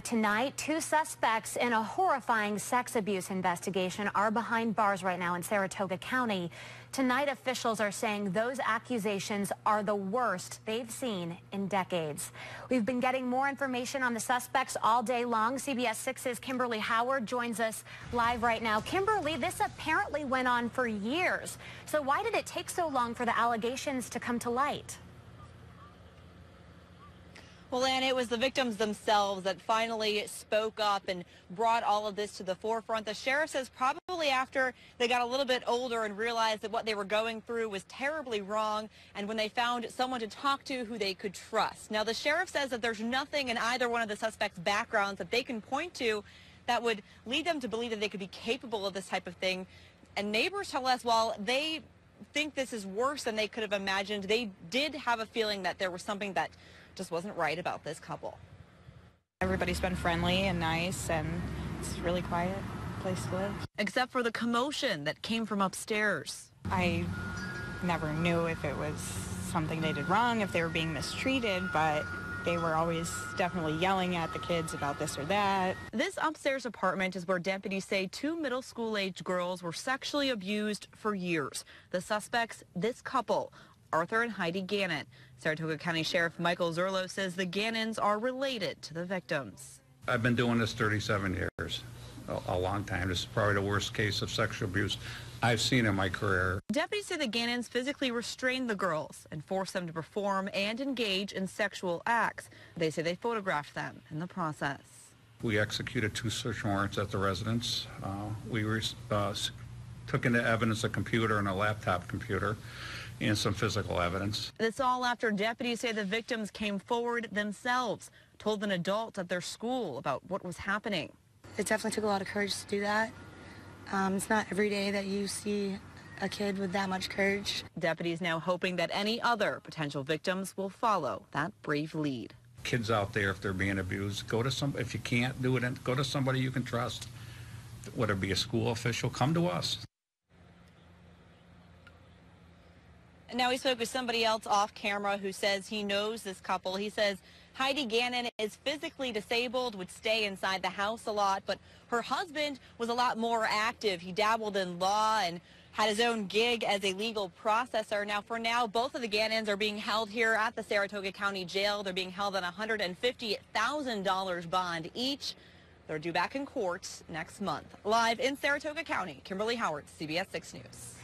Tonight, two suspects in a horrifying sex abuse investigation are behind bars right now in Saratoga County. Tonight, officials are saying those accusations are the worst they've seen in decades. We've been getting more information on the suspects all day long. CBS 6's Kimberly Howard joins us live right now. Kimberly, this apparently went on for years. So why did it take so long for the allegations to come to light? Well, Ann, it was the victims themselves that finally spoke up and brought all of this to the forefront. The sheriff says probably after they got a little bit older and realized that what they were going through was terribly wrong, and when they found someone to talk to who they could trust. Now, the sheriff says that there's nothing in either one of the suspects' backgrounds that they can point to that would lead them to believe that they could be capable of this type of thing. And neighbors tell us while they think this is worse than they could have imagined, they did have a feeling that there was something that just wasn't right about this couple. Everybody's been friendly and nice, and it's a really quiet place to live. Except for the commotion that came from upstairs. I never knew if it was something they did wrong, if they were being mistreated, but they were always definitely yelling at the kids about this or that. This upstairs apartment is where deputies say two middle school-age girls were sexually abused for years. The suspects, this couple, Arthur and Heidi Gannon. Saratoga County Sheriff Michael Zerlo says the Gannons are related to the victims. I've been doing this 37 years, a long time. This is probably the worst case of sexual abuse I've seen in my career. Deputies say the Gannons physically restrained the girls and forced them to perform and engage in sexual acts. They say they photographed them in the process. We executed 2 search warrants at the residence. We took into evidence a computer and a laptop computer and some physical evidence. This all after deputies say the victims came forward themselves, told an adult at their school about what was happening. It definitely took a lot of courage to do that. It's not every day that you see a kid with that much courage. Deputies now hoping that any other potential victims will follow that brave lead. Kids out there, if they're being abused, go to if you can't do it, go to somebody you can trust. Whether it be a school official, come to us. Now we spoke with somebody else off camera who says he knows this couple. He says Heidi Gannon is physically disabled, would stay inside the house a lot, but her husband was a lot more active. He dabbled in law and had his own gig as a legal processor. Now, for now, both of the Gannons are being held here at the Saratoga County Jail. They're being held on a $150,000 bond each. They're due back in court next month. Live in Saratoga County, Kimberly Howard, CBS 6 News.